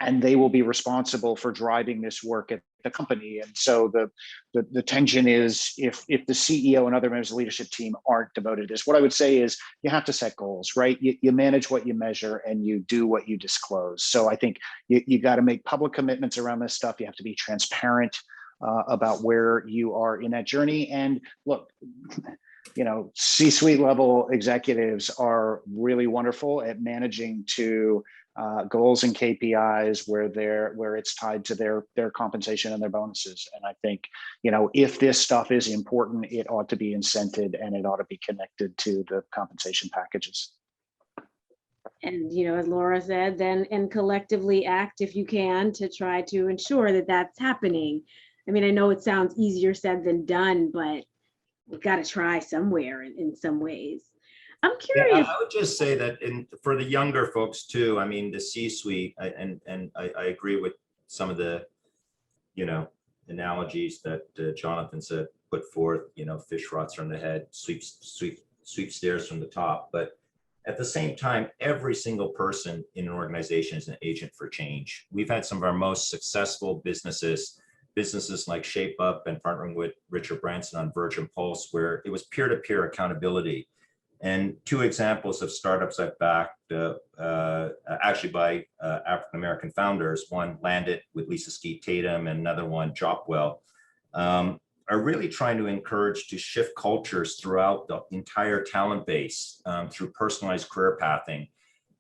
and they will be responsible for driving this work at the company. And so the tension is, if the CEO and other members of the leadership team aren't devoted to this, what I would say is you have to set goals, right? You manage what you measure and you do what you disclose. So I think you got to make public commitments around this stuff. You have to be transparent about where you are in that journey. And look, C-suite level executives are really wonderful at managing to goals and KPIs where it's tied to their compensation and their bonuses. And I think, if this stuff is important, it ought to be incented and it ought to be connected to the compensation packages. And, as Laura said, then, and collectively act if you can to try to ensure that that's happening. I mean, I know it sounds easier said than done, but we've got to try somewhere in some ways. I'm curious. Yeah, I would just say that for the younger folks too, I mean, the C-suite, and I agree with some of the, analogies that Jonathan said, put forth, fish rots from the head, sweep stairs from the top. But at the same time, every single person in an organization is an agent for change. We've had some of our most successful businesses like Shape Up and partnering with Richard Branson on Virgin Pulse, where it was peer-to-peer accountability. And two examples of startups I've backed, actually by African-American founders, one Landit with Lisa Skeet Tatum and another one Jopwell, are really trying to encourage to shift cultures throughout the entire talent base through personalized career pathing.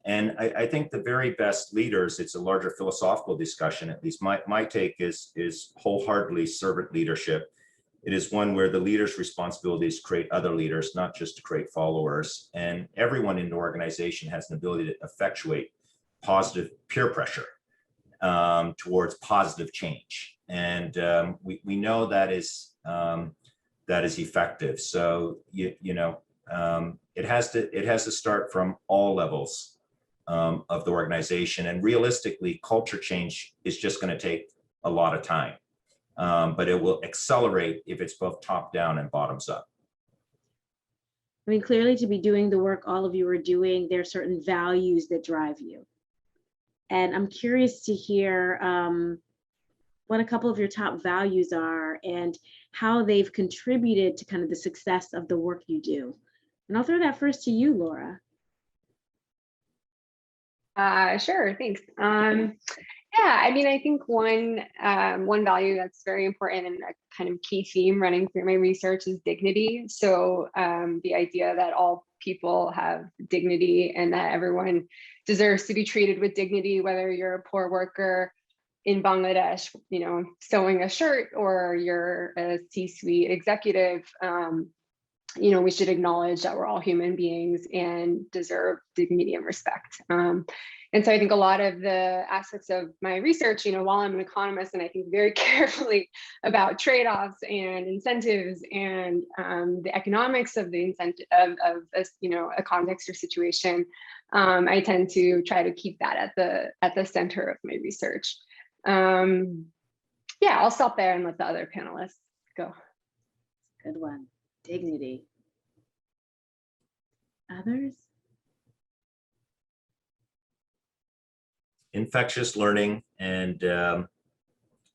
And I think the very best leaders, it's a larger philosophical discussion, at least my take is wholeheartedly servant leadership. It is one where the leader's responsibility is to create other leaders, not just to create followers. And everyone in the organization has an ability to effectuate positive peer pressure towards positive change. And we know that is effective. So, it has to start from all levels of the organization. And realistically, culture change is just going to take a lot of time. But it will accelerate if it's both top down and bottoms up. I mean, clearly to be doing the work all of you are doing, there are certain values that drive you. And I'm curious to hear what a couple of your top values are and how they've contributed to kind of the success of the work you do. And I'll throw that first to you, Laura. Sure, thanks. Yeah, I mean, I think one value that's very important and a kind of key theme running through my research is dignity. So the idea that all people have dignity and that everyone deserves to be treated with dignity, whether you're a poor worker in Bangladesh, sewing a shirt, or you're a C-suite executive. We should acknowledge that we're all human beings and deserve dignity and respect. And so I think a lot of the aspects of my research, while I'm an economist and I think very carefully about trade-offs and incentives and the economics of the incentive of a context or situation, I tend to try to keep that at the center of my research. Yeah, I'll stop there and let the other panelists go. Good one. Dignity. Others? Infectious learning, and I'm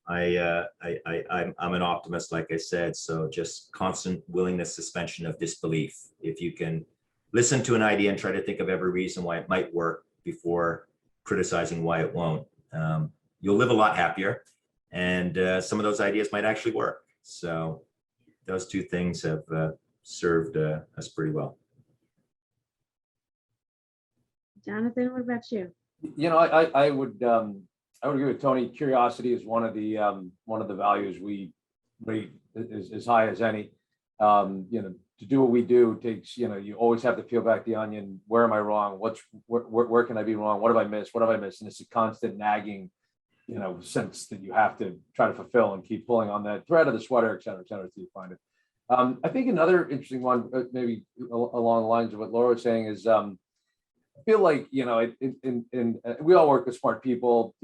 an optimist, like I said, so just constant willingness, suspension of disbelief. If you can listen to an idea and try to think of every reason why it might work before criticizing why it won't, you'll live a lot happier, and some of those ideas might actually work. So those two things have served us pretty well. Jonathan, what about you? I would agree with Tony. Curiosity is one of the values we rate as high as any. To do what we do takes, you always have to peel back the onion. Where am I wrong? Where can I be wrong? What have I missed? What have I missed? And it's a constant nagging, sense that you have to try to fulfill and keep pulling on that thread of the sweater, et cetera, until you find it. I think another interesting one, maybe along the lines of what Laura was saying, is I feel like, we all work with smart people.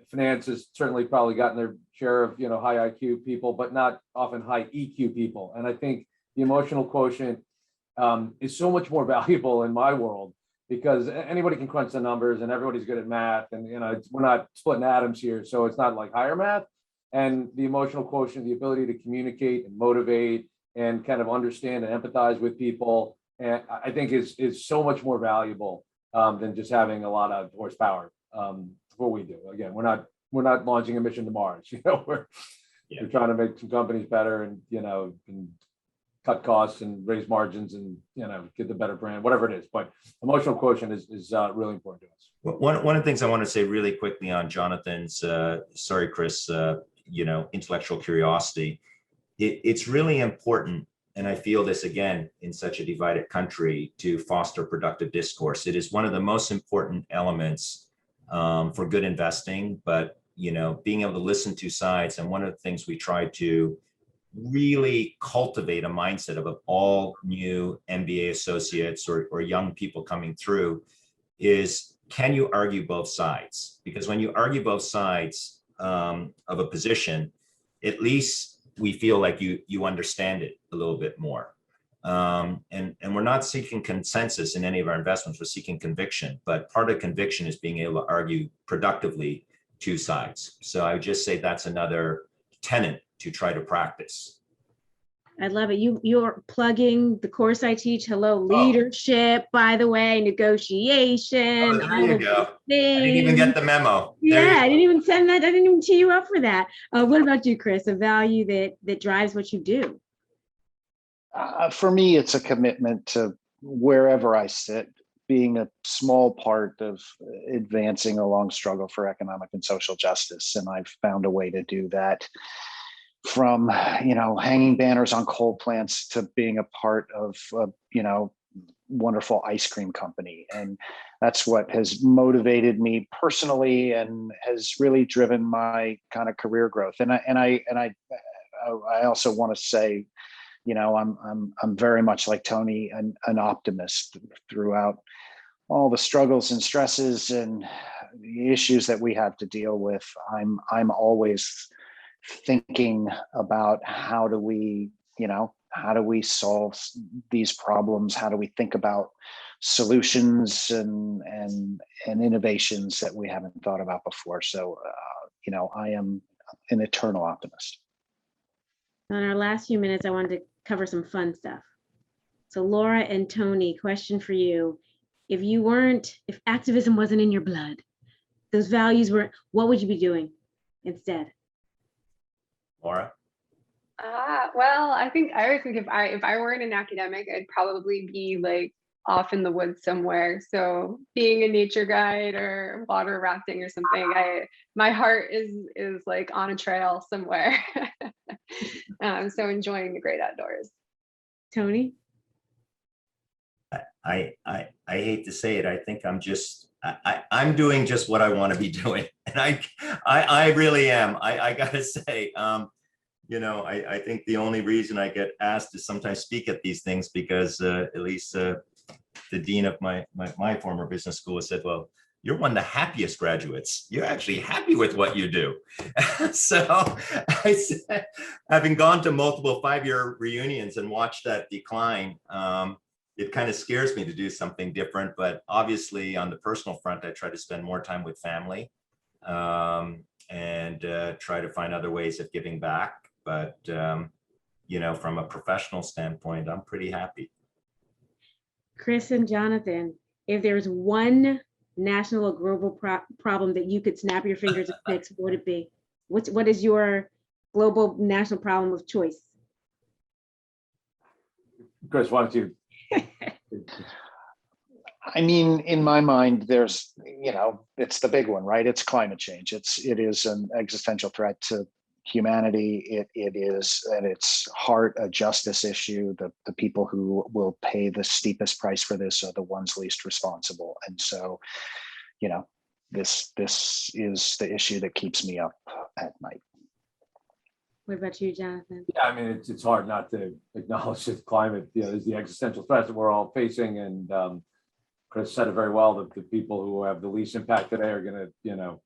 Finance has certainly probably gotten their share of, high IQ people, but not often high EQ people. And I think the emotional quotient is so much more valuable in my world, because anybody can crunch the numbers and everybody's good at math. And, we're not splitting atoms here. So it's not like higher math. And the emotional quotient, the ability to communicate and motivate and kind of understand and empathize with people, and I think is so much more valuable than just having a lot of horsepower for what we do. Again, we're not launching a mission to Mars. We're trying to make some companies better and and cut costs and raise margins and get the better brand, whatever it is. But emotional quotient is really important to us. One of the things I want to say really quickly on Jonathan's, sorry, Chris, intellectual curiosity. It's really important, and I feel this again in such a divided country, to foster productive discourse. It is one of the most important elements for good investing, but being able to listen to sides. And one of the things we try to really cultivate a mindset of all new MBA associates or young people coming through is, can you argue both sides? Because when you argue both sides of a position, at least we feel like you understand it a little bit more. And we're not seeking consensus in any of our investments, we're seeking conviction. But part of conviction is being able to argue productively two sides. So I would just say that's another tenet to try to practice. I love it. You're plugging the course I teach. Hello, leadership, by the way, negotiation. There you go. I didn't even get the memo. Yeah, I didn't even send that. I didn't even tee you up for that. What about you, Chris? A value that drives what you do? For me, it's a commitment to wherever I sit, being a small part of advancing a long struggle for economic and social justice. And I've found a way to do that from, hanging banners on coal plants to being a part of, wonderful ice cream company. And that's what has motivated me personally and has really driven my kind of career growth. And I also want to say, I'm very much like Tony, an optimist throughout all the struggles and stresses and the issues that we have to deal with. I'm always thinking about how do we solve these problems? How do we think about solutions and innovations that we haven't thought about before? So, I am an eternal optimist. In our last few minutes, I wanted to cover some fun stuff. So Laura and Tony, question for you. If activism wasn't in your blood, those values were, what would you be doing instead? Laura? Well, I always think if I weren't an academic, I'd probably be like off in the woods somewhere. So being a nature guide or water rafting or something, my heart is like on a trail somewhere. So enjoying the great outdoors. Tony? I hate to say it. I think I'm doing just what I want to be doing. And I really am. I gotta say, I think the only reason I get asked to sometimes speak at these things because at least the dean of my former business school has said, well, you're one of the happiest graduates. You're actually happy with what you do. So I said, having gone to multiple 5-year reunions and watched that decline, it kind of scares me to do something different. But obviously on the personal front, I try to spend more time with family and try to find other ways of giving back. But, from a professional standpoint, I'm pretty happy. Chris and Jonathan, if there's one national or global problem that you could snap your fingers and fix, what would it be? What is your global national problem of choice? Chris, why don't you? I mean, in my mind, there's, it's the big one, right? It's climate change. It is an existential threat to humanity. It is at its heart a justice issue. The people who will pay the steepest price for this are the ones least responsible. And so, this is the issue that keeps me up at night. What about you, Jonathan? Yeah, I mean, it's hard not to acknowledge that climate, is the existential threat that we're all facing. And Chris said it very well, that the people who have the least impact today are going to,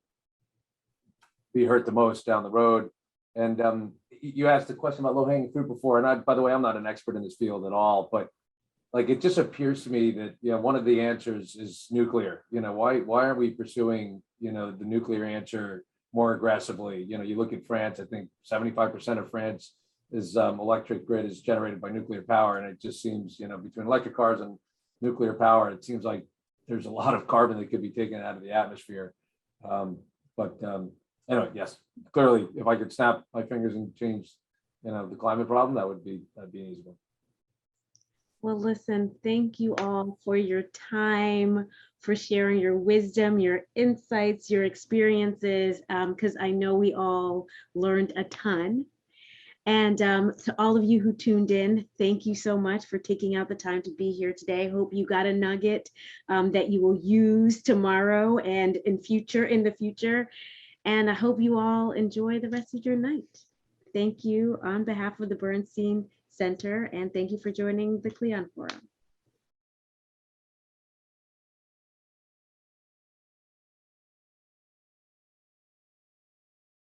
be hurt the most down the road. And you asked a question about low-hanging fruit before, and by the way, I'm not an expert in this field at all, but like it just appears to me that one of the answers is nuclear. Why aren't we pursuing the nuclear answer more aggressively? You look at France. I think 75% of France is electric grid is generated by nuclear power, and it just seems between electric cars and nuclear power, it seems like there's a lot of carbon that could be taken out of the atmosphere. Anyway, yes, clearly, if I could snap my fingers and change, the climate problem, that'd be an easy one. Well, listen, thank you all for your time, for sharing your wisdom, your insights, your experiences, because I know we all learned a ton. And to all of you who tuned in, thank you so much for taking out the time to be here today. Hope you got a nugget that you will use tomorrow and in the future. And I hope you all enjoy the rest of your night. Thank you on behalf of the Bernstein Center, and thank you for joining the Klion Forum.